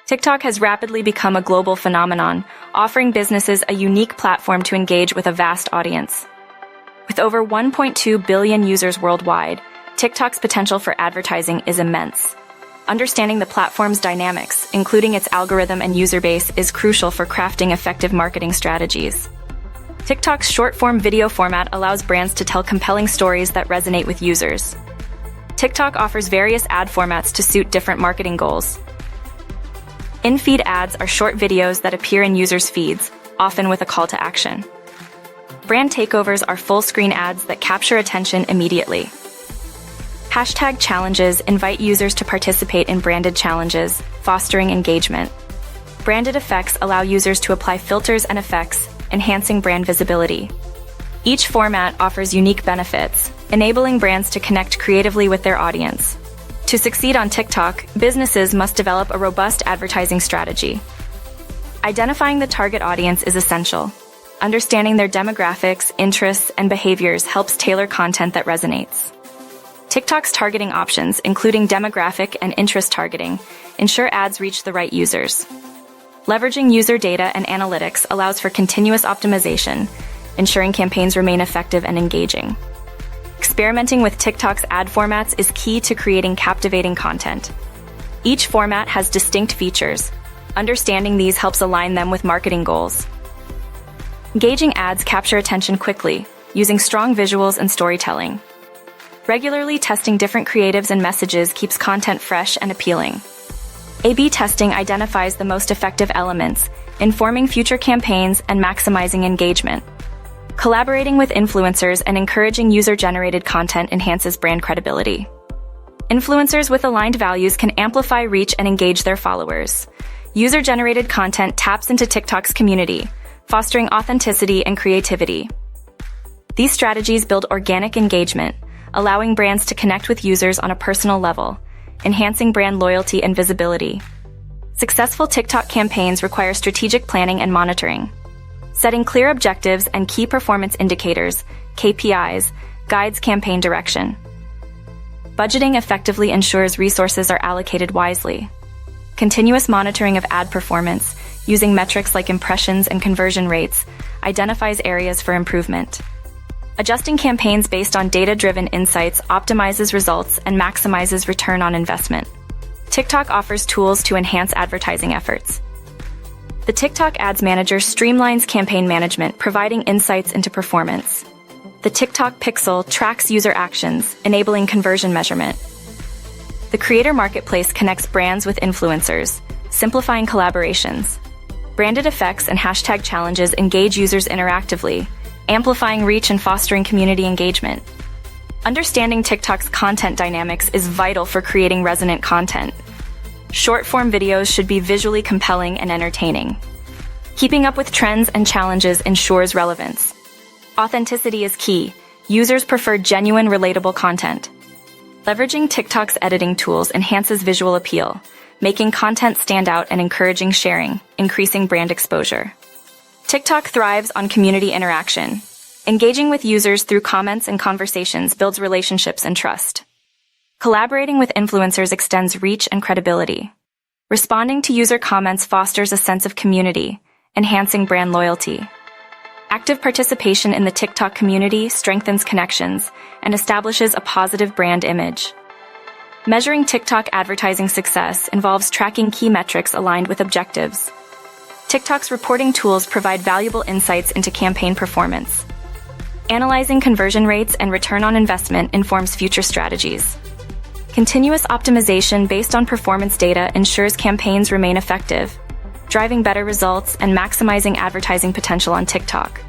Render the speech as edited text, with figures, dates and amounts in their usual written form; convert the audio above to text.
TikTok has rapidly become a global phenomenon, offering businesses a unique platform to engage with a vast audience. With over 1.2 billion users worldwide, TikTok's potential for advertising is immense. Understanding the platform's dynamics, including its algorithm and user base, is crucial for crafting effective marketing strategies. TikTok's short-form video format allows brands to tell compelling stories that resonate with users. TikTok offers various ad formats to suit different marketing goals. In-feed ads are short videos that appear in users' feeds, often with a call to action. Brand takeovers are full-screen ads that capture attention immediately. Hashtag challenges invite users to participate in branded challenges, fostering engagement. Branded effects allow users to apply filters and effects, enhancing brand visibility. Each format offers unique benefits, enabling brands to connect creatively with their audience. To succeed on TikTok, businesses must develop a robust advertising strategy. Identifying the target audience is essential. Understanding their demographics, interests, and behaviors helps tailor content that resonates. TikTok's targeting options, including demographic and interest targeting, ensure ads reach the right users. Leveraging user data and analytics allows for continuous optimization, ensuring campaigns remain effective and engaging. Experimenting with TikTok's ad formats is key to creating captivating content. Each format has distinct features. Understanding these helps align them with marketing goals. Engaging ads capture attention quickly, using strong visuals and storytelling. Regularly testing different creatives and messages keeps content fresh and appealing. A/B testing identifies the most effective elements, informing future campaigns and maximizing engagement. Collaborating with influencers and encouraging user-generated content enhances brand credibility. Influencers with aligned values can amplify reach and engage their followers. User-generated content taps into TikTok's community, fostering authenticity and creativity. These strategies build organic engagement, allowing brands to connect with users on a personal level, enhancing brand loyalty and visibility. Successful TikTok campaigns require strategic planning and monitoring. Setting clear objectives and key performance indicators, KPIs, guides campaign direction. Budgeting effectively ensures resources are allocated wisely. Continuous monitoring of ad performance, using metrics like impressions and conversion rates, identifies areas for improvement. Adjusting campaigns based on data-driven insights optimizes results and maximizes return on investment. TikTok offers tools to enhance advertising efforts. The TikTok Ads Manager streamlines campaign management, providing insights into performance. The TikTok Pixel tracks user actions, enabling conversion measurement. The Creator Marketplace connects brands with influencers, simplifying collaborations. Branded effects and hashtag challenges engage users interactively, amplifying reach and fostering community engagement. Understanding TikTok's content dynamics is vital for creating resonant content. Short-form videos should be visually compelling and entertaining. Keeping up with trends and challenges ensures relevance. Authenticity is key. Users prefer genuine, relatable content. Leveraging TikTok's editing tools enhances visual appeal, making content stand out and encouraging sharing, increasing brand exposure. TikTok thrives on community interaction. Engaging with users through comments and conversations builds relationships and trust. Collaborating with influencers extends reach and credibility. Responding to user comments fosters a sense of community, enhancing brand loyalty. Active participation in the TikTok community strengthens connections and establishes a positive brand image. Measuring TikTok advertising success involves tracking key metrics aligned with objectives. TikTok's reporting tools provide valuable insights into campaign performance. Analyzing conversion rates and return on investment informs future strategies. Continuous optimization based on performance data ensures campaigns remain effective, driving better results and maximizing advertising potential on TikTok.